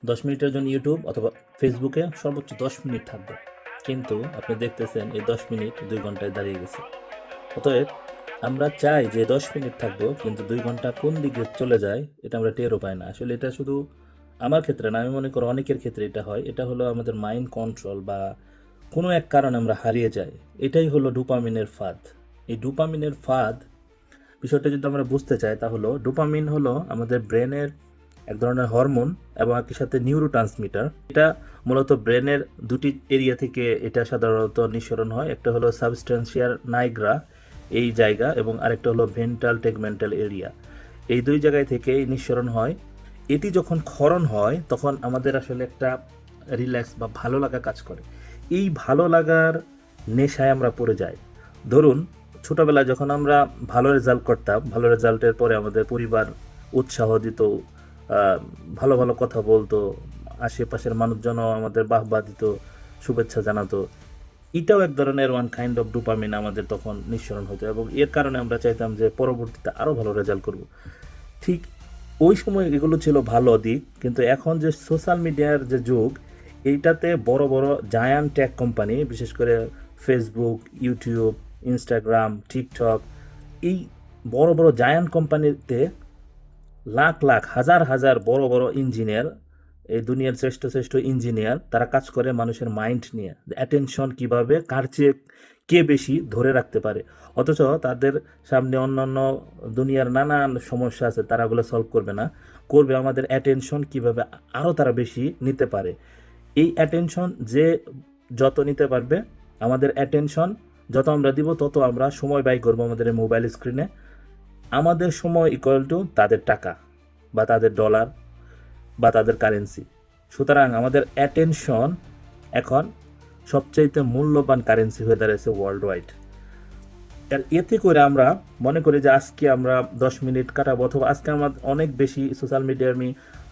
10 মিনিটের জন্য ইউটিউব অথবা ফেসবুকে সর্বোচ্চ 10 মিনিট থাকবে, কিন্তু আপনি দেখতেছেন এই 10 মিনিট 2 ঘন্টায় দাঁড়িয়ে গেছে। অতএব আমরা চাই যে 10 মিনিট থাকবো, কিন্তু 2 ঘন্টা কোন দিকে চলে যায় এটা আমরা টেরও পাই না। আসলে এটা শুধু আমার ক্ষেত্রে না, আমি মনে করি অনেকের ক্ষেত্রে এটা হয়। এটা হলো আমাদের মাইন্ড কন্ট্রোল বা কোনো এক কারণে আমরা হারিয়ে যাই। এটাই হলো ডোপামিনের ফাঁদ। এই ডোপামিনের ফাঁদ বিষয়টা যদি আমরা বুঝতে চাই, তাহলে ডোপামিন হলো আমাদের ব্রেনের এক ধরনের হরমোন এবং একই সাথে নিউরো ট্রান্সমিটার। এটা মূলত ব্রেনের দুটি এরিয়া থেকে এটা সাধারণত নিঃসরণ হয়। একটা হলো সাবস্টেন্সিয়ার নাইগ্রা এই জায়গা, এবং আরেকটা হলো ভেন্ট্রাল টেগমেন্টাল এরিয়া। এই দুই জায়গায় থেকে নিঃসরণ হয়। এটি যখন ক্ষরণ হয় তখন আমাদের আসলে একটা রিল্যাক্স বা ভালো লাগা কাজ করে। এই ভালো লাগার নেশায় আমরা পড়ে যাই। ধরুন, ছোটোবেলায় যখন আমরা ভালো রেজাল্ট করতাম, ভালো রেজাল্টের পরে আমাদের পরিবার উৎসাহ দিত, ভালো ভালো কথা বলতো, আশেপাশের মানুষজনও আমাদের বাহবা দিত, শুভেচ্ছা জানাতো। এটাও এক ধরনের ওয়ান কাইন্ড অফ ডোপামিন আমাদের তখন নিঃসরণ হতো, এবং এর কারণে আমরা চাইতাম যে পরবর্তীতে আরও ভালো রেজাল্ট করব। ঠিক ওই সময় এগুলো ছিল ভালো দিক, কিন্তু এখন যে সোশ্যাল মিডিয়ার যে যুগ, এইটাতে বড় বড় জায়ান্ট টেক কোম্পানি, বিশেষ করে ফেসবুক, ইউটিউব, ইনস্টাগ্রাম, টিকটক, এই বড় বড় জায়ান্ট কোম্পানিতে লাখ লাখ হাজার হাজার বড় বড় ইঞ্জিনিয়ার, এই দুনিয়ার শ্রেষ্ঠ শ্রেষ্ঠ ইঞ্জিনিয়ার, তারা কাজ করে মানুষের মাইন্ড নিয়ে, অ্যাটেনশন কিভাবে কার চেয়ে কে বেশি ধরে রাখতে পারে। অথচ তাদের সামনে অন্যান্য দুনিয়ার নানান সমস্যা আছে, তারা ওগুলো সলভ করবে না, করবে আমাদের অ্যাটেনশন কিভাবে আরও তারা বেশি নিতে পারে। এই অ্যাটেনশন যে যত নিতে পারবে, আমাদের অ্যাটেনশন যত আমরা দিব, তত আমরা সময় ব্যয় করবো আমাদের মোবাইল স্ক্রিনে। আমাদের সময় ইকুয়াল টু তাদের টাকা বা তাদের ডলার বা তাদের কারেন্সি। সুতরাং আমাদের অ্যাটেনশন এখন সবচাইতে মূল্যবান কারেন্সি হয়ে দাঁড়িয়েছে ওয়ার্ল্ড ওয়াইড। আর এতে করে আমরা মনে করি যে আজকে আমরা 10 মিনিট কাটাবো, অথবা আজকে আমার অনেক বেশি সোশ্যাল মিডিয়ায় আমি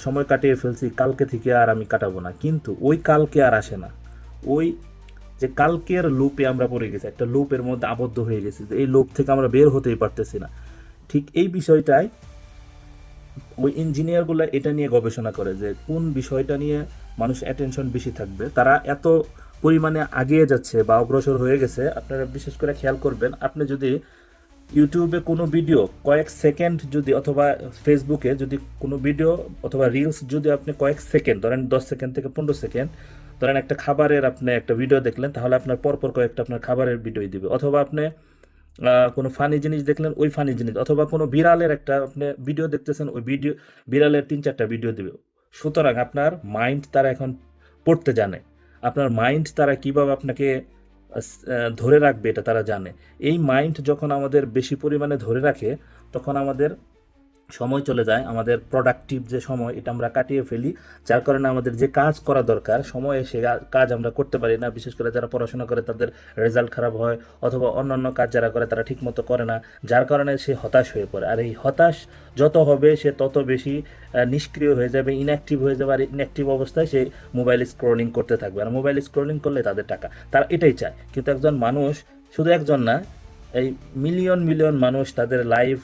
সময় কাটিয়ে ফেলছি, কালকে থেকে আর আমি কাটাবো না। কিন্তু ওই কালকে আর আসে না। ওই যে কালকের লুপে আমরা পড়ে গেছি, একটা লুপের মধ্যে আবদ্ধ হয়ে গেছি, এই লুপ থেকে আমরা বের হতেই পারতেছি না। ঠিক এই বিষয়টাই ওই ইঞ্জিনিয়ারগুলো এটা নিয়ে গবেষণা করে যে কোন বিষয়টা নিয়ে মানুষ অ্যাটেনশন বেশি থাকবে। তারা এত পরিমাণে আগিয়ে যাচ্ছে বা অগ্রসর হয়ে গেছে, আপনারা বিশেষ করে খেয়াল করবেন, আপনি যদি ইউটিউবে কোনো ভিডিও কয়েক সেকেন্ড যদি, অথবা ফেসবুকে যদি কোনো ভিডিও অথবা রিলস যদি আপনি কয়েক সেকেন্ড, ধরেন 10 সেকেন্ড থেকে 15 সেকেন্ড, ধরেন একটা খাবারের আপনি একটা ভিডিও দেখলেন, তাহলে আপনার পরপর কয়েকটা আপনার খাবারের ভিডিওই দিবে। অথবা আপনি কোনো ফানি জিনিস দেখলেন, ওই ফানি জিনিস, অথবা কোনো বিড়ালের একটা আপনি ভিডিও দেখতেছেন, ওই ভিডিও বিড়ালের 3-4টা ভিডিও দিবে। সুতরাং আপনার মাইন্ড তারা এখন পড়তে জানে। আপনার মাইন্ড তারা কিভাবে আপনাকে ধরে রাখবে এটা তারা জানে। এই মাইন্ড যখন আমাদের বেশি পরিমাণে ধরে রাখে, তখন আমাদের সময় চলে যায়, আমাদের প্রোডাক্টিভ যে সময় এটা আমরা কাটিয়ে ফেলি, যার কারণে আমাদের যে কাজ করা দরকার সময়ে সে কাজ আমরা করতে পারি না। বিশেষ করে যারা পড়াশোনা করে তাদের রেজাল্ট খারাপ হয়, অথবা অন্যান্য কাজ যারা করে তারা ঠিকমতো করে না, যার কারণে সে হতাশ হয়ে পড়ে। আর এই হতাশ যত হবে, সে তত বেশি নিষ্ক্রিয় হয়ে যাবে, ইনঅ্যাক্টিভ হয়ে যাবে। আর ইনঅ্যাক্টিভ অবস্থায় সে মোবাইল স্ক্রোলিং করতে থাকবে, আর মোবাইল স্ক্রোলিং করলে তাদের টাকা, তারা এটাই চায়। কিন্তু একজন মানুষ, শুধু একজন না, এই মিলিয়ন মিলিয়ন মানুষ তাদের লাইফ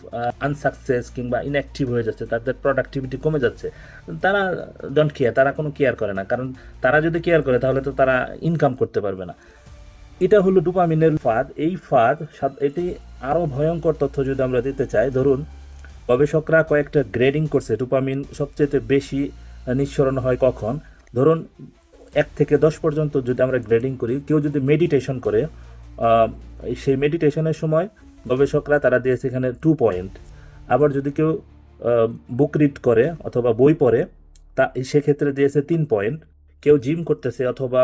আনসাকসেস কিংবা ইনঅ্যাক্টিভ হয়ে যাচ্ছে, তাদের প্রোডাক্টিভিটি কমে যাচ্ছে। তারা ডোন্ট কেয়ার, তারা কোনো কেয়ার করে না, কারণ তারা যদি কেয়ার করে তাহলে তো তারা ইনকাম করতে পারবে না। এটা হলো ডোপামিনের ফাঁদ। এই ফাঁদ, এটি আরও ভয়ঙ্কর তথ্য যদি আমরা দিতে চাই, ধরুন গবেষকরা কয়েকটা গ্রেডিং করছে ডোপামিন সবচেয়ে বেশি নিঃসরণ হয় কখন। ধরুন 1 থেকে 10 পর্যন্ত যদি আমরা গ্রেডিং করি, কেউ যদি মেডিটেশন করে, সেই মেডিটেশনের সময় গবেষকরা তারা দিয়েছে এখানে 2 পয়েন্ট। আবার যদি কেউ বুক রিড করে অথবা বই পড়ে, তা সেক্ষেত্রে দিয়েছে 3 পয়েন্ট। কেউ জিম করতেছে অথবা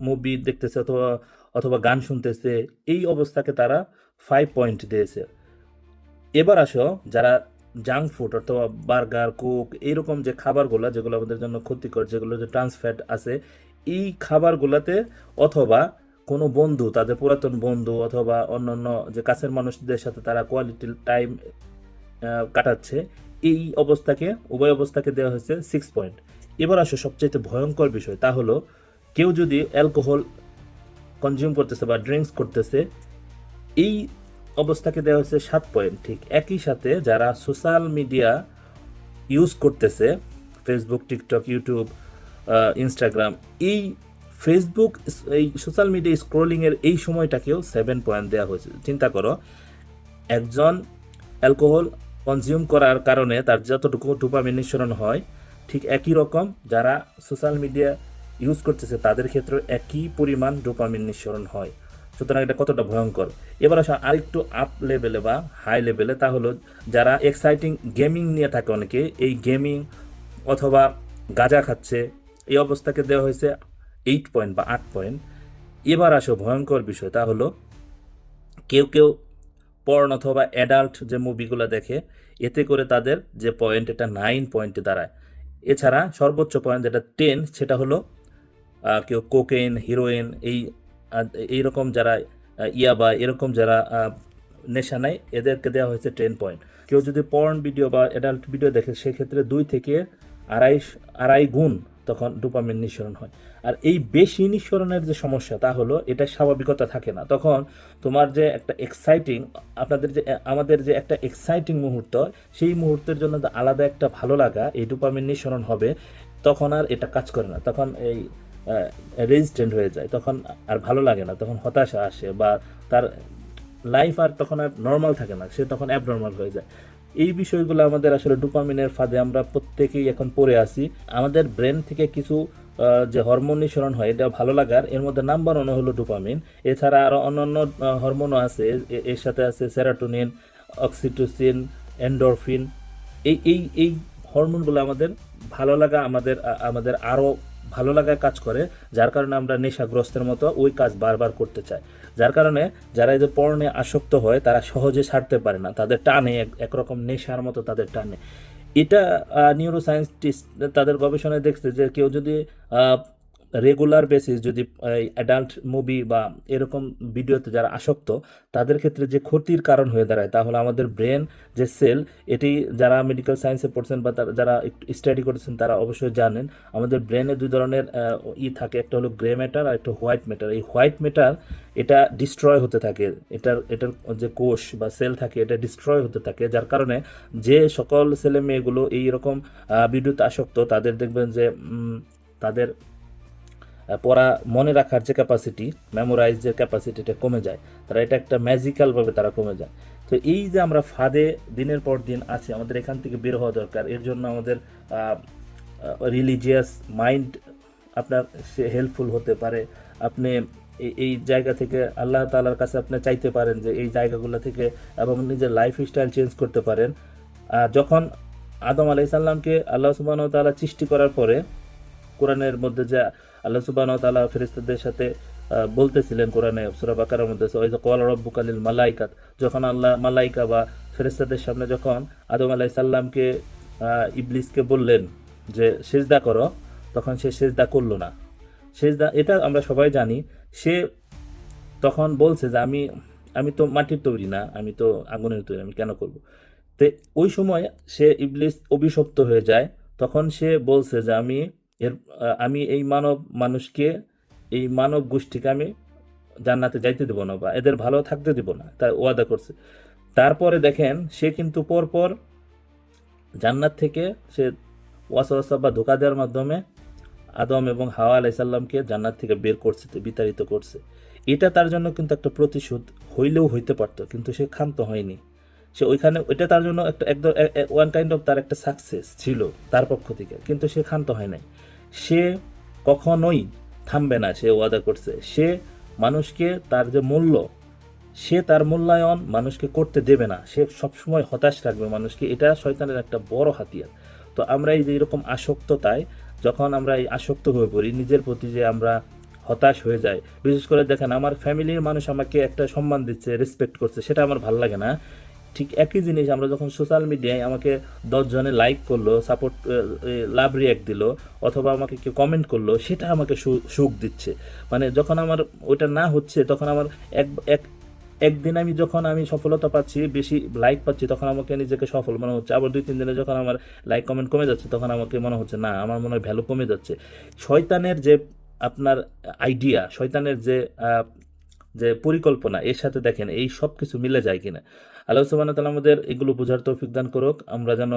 মুভি দেখতেছে অথবা অথবা গান শুনতেছে, এই অবস্থাকে তারা 5 পয়েন্ট দিয়েছে। এবার আসো, যারা জাঙ্ক ফুড অথবা বার্গার, কোক, এইরকম যে খাবারগুলো যেগুলো আমাদের জন্য ক্ষতিকর, যেগুলো যে ট্রান্স ফ্যাট আছে, এই খাবারগুলোতে, অথবা কোনো বন্ধু, তাদের পুরাতন বন্ধু অথবা অন্যান্য যে কাছের মানুষদের সাথে তারা কোয়ালিটি টাইম কাটাচ্ছে, এই অবস্থাকে, উভয় অবস্থাকে দেওয়া হয়েছে 6 পয়েন্ট। এবার আসো সবচেয়ে ভয়ঙ্কর বিষয়, তা হলো কেউ যদি অ্যালকোহল কনজিউম করতেছে বা ড্রিঙ্কস করতেছে, এই অবস্থাকে দেওয়া হয়েছে 7 পয়েন্ট। ঠিক একই সাথে যারা সোশ্যাল মিডিয়া ইউজ করতেছে, ফেসবুক, টিকটক, ইউটিউব, ইনস্টাগ্রাম, এই ফেসবুক, এই সোশ্যাল মিডিয়া স্ক্রোলিংয়ের এই সময়টাকেও 7 পয়েন্ট দেওয়া হয়েছে। চিন্তা করো, একজন অ্যালকোহল কনজিউম করার কারণে তার যতটুকু ডোপামিন নিঃসরণ হয়, ঠিক একই রকম যারা সোশ্যাল মিডিয়া ইউজ করতেছে তাদের ক্ষেত্রে একই পরিমাণ ডোপামিন নিঃসরণ হয়। সুতরাং এটা কতটা ভয়ঙ্কর। এবার আসা আরেকটু আপ লেভেলে বা হাই লেভেলে, তা হলো যারা এক্সাইটিং গেমিং নিয়ে থাকে অনেকে, এই গেমিং অথবা গাঁজা খাচ্ছে, এই অবস্থাকে দেওয়া হয়েছে 8 পয়েন্ট বা 8 পয়েন্ট। এবার আসো ভয়ঙ্কর বিষয়, তা হলো কেউ কেউ পর্ন অথবা অ্যাডাল্ট যে মুভিগুলো দেখে, এতে করে তাদের যে পয়েন্ট এটা 9 পয়েন্টে দাঁড়ায়। এছাড়া সর্বোচ্চ পয়েন্ট যেটা 10, সেটা হলো কেউ কোকেইন, হিরোইন, এইরকম যারা ইয়াবা এরকম যারা নেশা নেয়, এদেরকে দেওয়া হয়েছে 10 পয়েন্ট। কেউ যদি পর্ন ভিডিও বা অ্যাডাল্ট ভিডিও দেখে, সেক্ষেত্রে 2 থেকে আড়াই গুণ তখন ডোপামিন নিঃসরণ হয়। আর এই বেশি নিঃসরণের যে সমস্যা, তা হলো এটা স্বাভাবিকতা থাকে না। তখন তোমার যে একটা এক্সাইটিং, আমাদের যে একটা এক্সাইটিং মুহূর্ত, সেই মুহূর্তের জন্য আলাদা একটা ভালো লাগা, এই ডোপামিন নিঃসরণ হবে, তখন আর এটা কাজ করে না, তখন এই রেজিস্ট্যান্ট হয়ে যায়, তখন আর ভালো লাগে না, তখন হতাশা আসে, বা তার লাইফ আর তখন আর নর্মাল থাকে না, সে তখন অ্যাবনর্মাল হয়ে যায়। এই বিষয়গুলো আমাদের আসলে ডোপামিনের ফাঁদে আমরা প্রত্যেকেই এখন পড়ে আছি। আমাদের ব্রেন থেকে কিছু যে হরমোন নিঃসরণ হয়, এটা ভালো লাগার, এর মধ্যে নাম্বার 1 হলো ডোপামিন। এছাড়া আরও অন্যান্য হরমোনও আছে, এর সাথে আছে সেরাটোনিন, অক্সিটোসিন, এন্ডোরফিন। এই হরমোনগুলো আমাদের ভালো লাগা, আমাদের আরও ভালো লাগায় কাজ করে, যার কারণে আমরা নেশাগ্রস্তের মতো ওই কাজ বারবার করতে চাই। যার কারণে যারা এই যে পর্নে আসক্ত হয়, তারা সহজে ছাড়তে পারে না, তাদের টানে, একরকম নেশার মতো তাদের টানে। এটা নিউরোসায়েন্টিস্ট তাদের গবেষণায় দেখছে যে কেউ যদি রেগুলার বেসিস যদি অ্যাডাল্ট মুভি বা এরকম ভিডিওতে যারা আসক্ত, তাদের ক্ষেত্রে যে ক্ষতির কারণ হয়ে দাঁড়ায়, তা হলো আমাদের ব্রেন যে সেল, এটি যারা মেডিকেল সায়েন্সে পড়ছেন বা যারা একটু স্টাডি করেছেন, তারা অবশ্যই জানেন আমাদের ব্রেনে 2 ধরনের থাকে, একটা হলো গ্রে ম্যাটার আর একটা হোয়াইট ম্যাটার। এই হোয়াইট ম্যাটার এটা ডিস্ট্রয় হতে থাকে, এটার যে কোষ বা সেল থাকে, এটা ডিস্ট্রয় হতে থাকে, যার কারণে যে সকল ছেলে মেয়েগুলো এইরকম ভিডিওতে আসক্ত, তাদের দেখবেন যে তাদের পড়া মনে রাখার যে ক্যাপাসিটি, মেমোরাইজের ক্যাপাসিটিটা কমে যায়, তারা এটা একটা ম্যাজিক্যালভাবে তারা কমে যায়। তো এই যে আমরা ফাঁদে দিনের পর দিন আছি, আমাদের এখান থেকে বের হওয়া দরকার। এর জন্য আমাদের রিলিজিয়াস মাইন্ড আপনার সে হেল্পফুল হতে পারে। আপনি এই জায়গা থেকে আল্লাহ তাআলার কাছে আপনি চাইতে পারেন যে এই জায়গাগুলো থেকে, এবং নিজের লাইফ স্টাইল চেঞ্জ করতে পারেন। যখন আদম আলাইহিস সালামকে আল্লাহ সুবহানাহু ওয়া তাআলা সৃষ্টি করার পরে, কোরআনের মধ্যে যে আল্লাহ সুবহানাহু ওয়া তাআলা ফেরেশতাদের সাথে বলতেছিলেন, কোরআনে সূরা বাকারার মধ্যে, ওয়াইযা ক্বালা রাব্বুকা লিল মালাইকাত, যখন আল্লাহ মালাইকা বা ফেরেশতাদের সামনে যখন আদম আলাইহিস সালামকে ইবলিসকে বললেন যে সিজদা করো, তখন সে সিজদা করলো না। সিজদা, এটা আমরা সবাই জানি, সে তখন বলছে যে আমি তো মাটির তৈরি না, আমি তো আগুনের তৈরি, আমি কেন করব। তো ওই সময় সে ইবলিস অভিশপ্ত হয়ে যায়। তখন সে বলছে যে আমি এই মানুষকে, এই মানব গোষ্ঠীকে আমি জান্নাতে যাইতে দেব না, বা এদের ভালো থাকতে দেব না, তাই ওয়াদা করছে। তারপরে দেখেন, সে কিন্তু পরপর জান্নাত থেকে সে ওয়াসওয়াসা বা ধোঁকা দেওয়ার মাধ্যমে আদম এবং হাওয়া আলাইহিস সালামকে জান্নাত থেকে বের করছে, বিতাড়িত করছে। এটা তার জন্য কিন্তু একটা প্রতিশোধ হইলেও হইতে পারতো, কিন্তু সে ক্ষান্ত হয়নি। সে ওইখানে, ওইটা তার জন্য একদম ওয়ান কাইন্ড অফ তার একটা সাকসেস ছিল তার পক্ষ থেকে, কিন্তু সে ক্ষান্ত হয় নাই। সে কখনোই থামবে না, সে ওয়াদা করছে। সে মানুষকে তার যে মূল্য, সে তার মূল্যায়ন মানুষকে করতে দেবে না, সে সবসময় হতাশ রাখবে মানুষকে। এটা শয়তানের একটা বড় হাতিয়ার। তো আমরা এই যে এরকম আসক্ততায়, যখন আমরা এই আসক্ত হয়ে পড়ি নিজের প্রতি, যে আমরা হতাশ হয়ে যাই, বিশেষ করে দেখেন আমার ফ্যামিলির মানুষ আমাকে একটা সম্মান দিচ্ছে, রেসপেক্ট করছে, সেটা আমার ভালো লাগে না। ঠিক একই জিনিস আমরা যখন সোশ্যাল মিডিয়ায় আমাকে 10 জনে লাইক করলো, সাপোর্ট, লাভ রিয়াক্ট দিল, অথবা আমাকে কেউ কমেন্ট করলো, সেটা আমাকে সুখ দিচ্ছে। মানে যখন আমার ওইটা না হচ্ছে, তখন আমার একদিন যখন আমি সফলতা পাচ্ছি, বেশি লাইক পাচ্ছি, তখন আমাকে নিজেকে সফল মনে হচ্ছে। আবার 2-3 দিনে যখন আমার লাইক কমেন্ট কমে যাচ্ছে, তখন আমাকে মনে হচ্ছে না, আমার মনে হয় ভ্যালু কমে যাচ্ছে। শয়তানের যে আপনার আইডিয়া, শয়তানের যে পরিকল্পনা, এর সাথে দেখেন এই সব কিছু মিলে যায় কিনা। আল্লাহ সুবহানাহু ওয়া তাআলা আমাদের এগুলো বোঝার তৌফিক দান করুক। আমরা যেন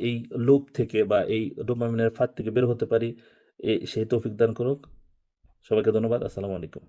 এই লুপ থেকে বা এই ডোপামিনের ফাঁদ থেকে বের হতে পারি। সেই তৌফিক দান করুক। সবাইকে ধন্যবাদ। আসসালামু আলাইকুম।